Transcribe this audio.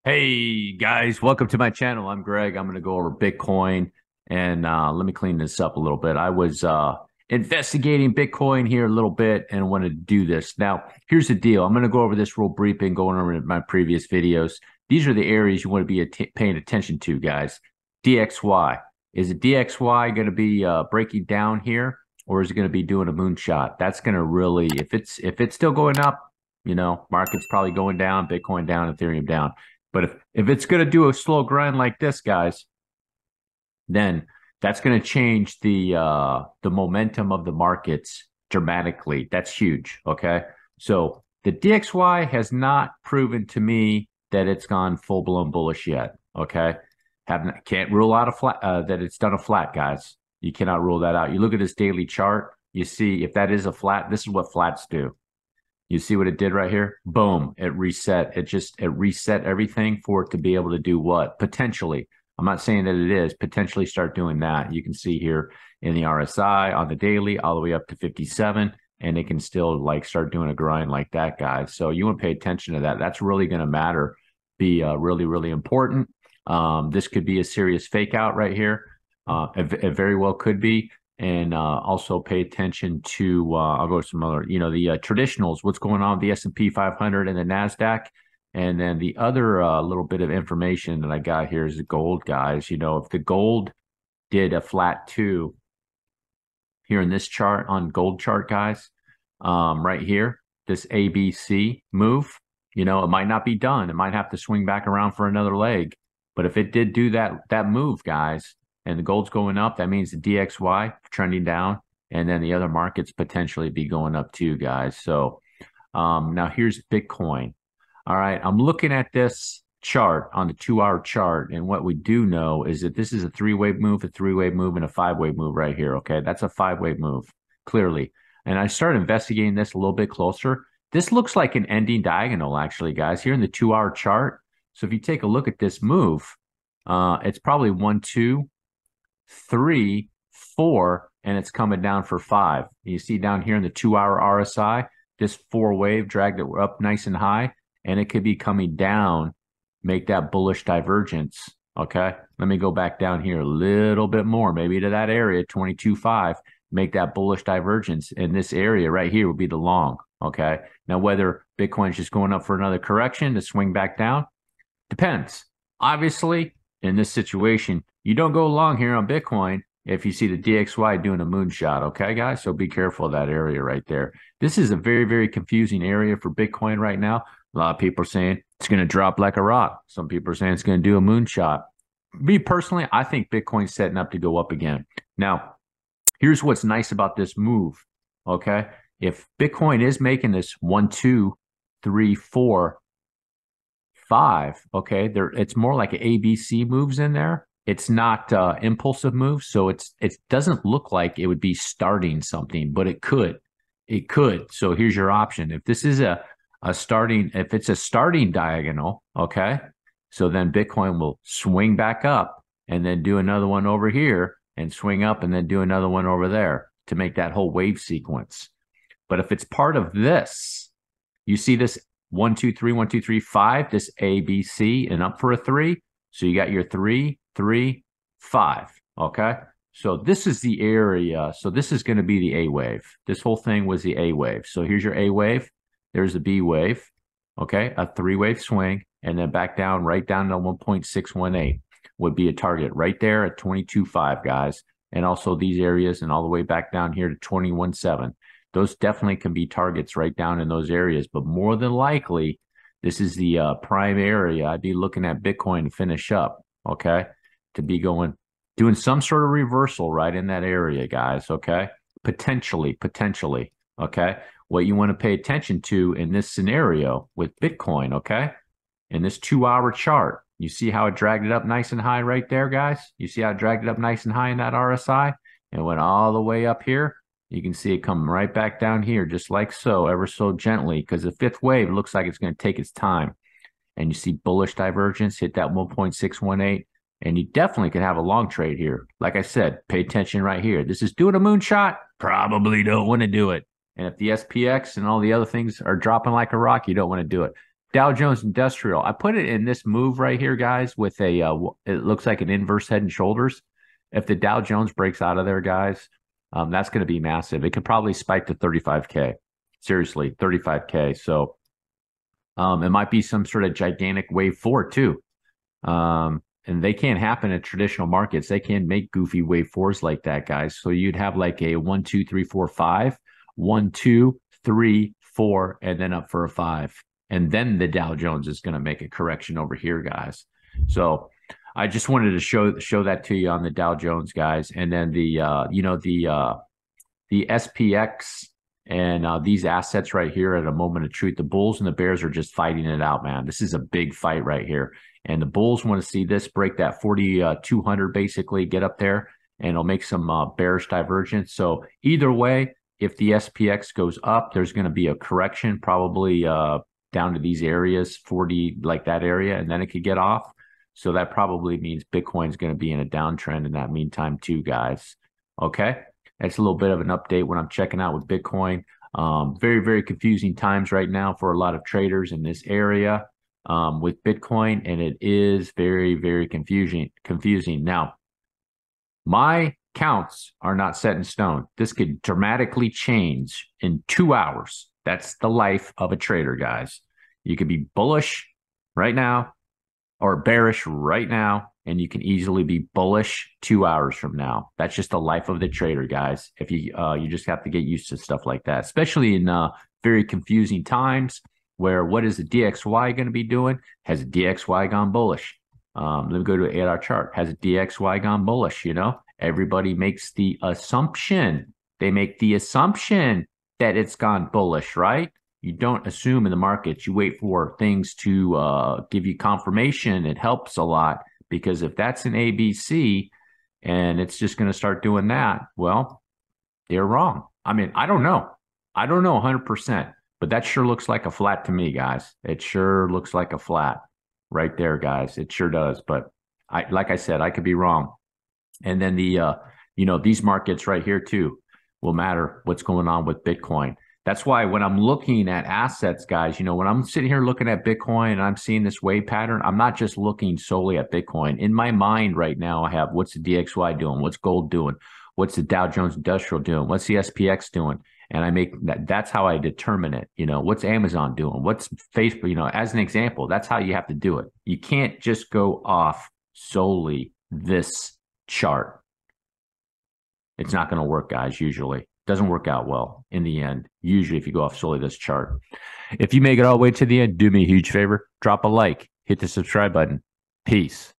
Hey guys, welcome to my channel. I'm Greg. I'm going to go over Bitcoin and let me clean this up a little bit. I was investigating Bitcoin here a little bit and wanted to do this. Now, here's the deal. I'm going to go over this real brief and going over my previous videos. These are the areas you want to be paying attention to, guys. DXY. Is it DXY going to be breaking down here, or is it going to be doing a moonshot? That's going to really, if it's still going up, market's probably going down, Bitcoin down, Ethereum down. But if it's going to do a slow grind like this, guys, then that's going to change the momentum of the markets dramatically. That's huge. Okay, so the DXY has not proven to me that it's gone full blown bullish yet. Okay, can't rule out a flat that it's done a flat, guys. You cannot rule that out. You look at this daily chart, you see if that is a flat. This is what flats do. You see what it did right here? Boom, it reset. It reset everything for it to be able to do what? Potentially. I'm not saying that it is, potentially start doing that. You can see here in the RSI on the daily all the way up to 57, and it can still like start doing a grind like that, guys. So you want to pay attention to that. That's really going to matter, be really, really important. This could be a serious fake out right here. It very well could be. And also pay attention to I'll go to some other, the traditionals, what's going on with the S&P 500 and the NASDAQ. And then the other little bit of information that I got here is the gold, guys. If the gold did a flat two here in this chart on gold chart, guys, right here, this ABC move, it might not be done. It might have to swing back around for another leg. But if it did do that move, guys, and the gold's going up, that means the DXY trending down, and then the other markets potentially be going up too, guys. So now here's Bitcoin. All right, I'm looking at this chart on the 2-hour chart, and what we do know is that this is a three-wave move, and a five-wave move right here. Okay, that's a five-wave move, clearly. And I started investigating this a little bit closer. This looks like an ending diagonal, actually, guys, here in the 2-hour chart. So if you take a look at this move, it's probably 1, 2, 3, 4, and it's coming down for 5. You see down here in the 2-hour RSI, this 4-wave dragged it up nice and high, and it could be coming down, make that bullish divergence. Okay, let me go back down here a little bit more, maybe to that area, 22.5, make that bullish divergence. In this area right here would be the long. Okay, now whether Bitcoin's just going up for another correction to swing back down depends. Obviously, in this situation, you don't go long here on Bitcoin if you see the DXY doing a moonshot, okay, guys? So be careful of that area right there. This is a very, very confusing area for Bitcoin right now. A lot of people are saying it's going to drop like a rock. Some people are saying it's going to do a moonshot. Me personally, I think Bitcoin's setting up to go up again. Now, here's what's nice about this move, okay? If Bitcoin is making this 1, 2, 3, 4, 5, okay, it's more like ABC moves in there. It's not impulsive moves, so it doesn't look like it would be starting something, but it could. It could. So here's your option. If this is if it's a starting diagonal, okay, so then Bitcoin will swing back up and then do another one over here and swing up and then do another one over there to make that whole wave sequence. But if it's part of this, you see this 1, 2, 3, 1, 2, 3, 5, this ABC and up for a 3. So you got your 3, 3, 5. Okay. So this is the area. So this is going to be the A wave. This whole thing was the A wave. So here's your A wave. There's the B wave. Okay. A 3-wave swing and then back down, right down to 1.618 would be a target right there at 22.5, guys. And also these areas and all the way back down here to 21.7. Those definitely can be targets right down in those areas, but more than likely, this is the prime area. I'd be looking at Bitcoin to finish up, okay, to be doing some sort of reversal right in that area, guys, okay, potentially, okay. What you want to pay attention to in this scenario with Bitcoin, okay, in this 2-hour chart, you see how it dragged it up nice and high right there, guys? You see how it dragged it up nice and high in that RSI and went all the way up here? You can see it come right back down here, just like so, ever so gently, because the 5th wave looks like it's going to take its time. And you see bullish divergence, hit that 1.618, and you definitely can have a long trade here. Like I said, pay attention right here. This is doing a moonshot. Probably don't want to do it. And if the SPX and all the other things are dropping like a rock, you don't want to do it. Dow Jones Industrial. I put it in this move right here, guys, with a it looks like an inverse head and shoulders. If the Dow Jones breaks out of there, guys, that's going to be massive. It could probably spike to 35K. Seriously, 35K. So it might be some sort of gigantic wave four too. And they can't happen in traditional markets. They can't make goofy wave fours like that, guys. So you'd have like a 1, 2, 3, 4, 5, 1, 2, 3, 4, and then up for a 5. And then the Dow Jones is going to make a correction over here, guys. So I just wanted to show that to you on the Dow Jones, guys. And then the SPX and these assets right here at a moment of truth. The Bulls and the Bears are just fighting it out, man. This is a big fight right here. And the Bulls want to see this break that 4,200 basically, get up there, and it'll make some bearish divergence. So either way, if the SPX goes up, there's going to be a correction, probably down to these areas, 40, like that area, and then it could get off. So that probably means Bitcoin's going to be in a downtrend in that meantime too, guys. Okay? That's a little bit of an update when I'm checking out with Bitcoin. Very, very confusing times right now for a lot of traders in this area with Bitcoin, and it is very, very confusing. Now, my counts are not set in stone. This could dramatically change in 2 hours. That's the life of a trader, guys. You could be bullish right now or bearish right now, and you can easily be bullish 2 hours from now. That's just the life of the trader, guys. If you you just have to get used to stuff like that, especially in very confusing times where what is the DXY going to be doing? Has DXY gone bullish? Let me go to an 8-hour chart. Has DXY gone bullish? You know, everybody makes the assumption. They make the assumption that it's gone bullish, right? You don't assume in the markets. You wait for things to give you confirmation. It helps a lot, because if that's an ABC and it's just going to start doing that, well, they're wrong. I mean, I don't know. I don't know 100%, but that sure looks like a flat to me, guys. It sure looks like a flat right there, guys. It sure does. But like I said, I could be wrong. And then these markets right here too will matter what's going on with Bitcoin. That's why when I'm looking at assets, guys, when I'm sitting here looking at Bitcoin and I'm seeing this wave pattern, I'm not just looking solely at Bitcoin. In my mind right now, I have what's the DXY doing? What's gold doing? What's the Dow Jones Industrial doing? What's the SPX doing? And I make that's how I determine it. What's Amazon doing? What's Facebook? As an example, that's how you have to do it. You can't just go off solely this chart. It's not going to work, guys, usually. Doesn't work out well in the end, usually, if you go off solely this chart. If you make it all the way to the end, do me a huge favor. Drop a like. Hit the subscribe button. Peace.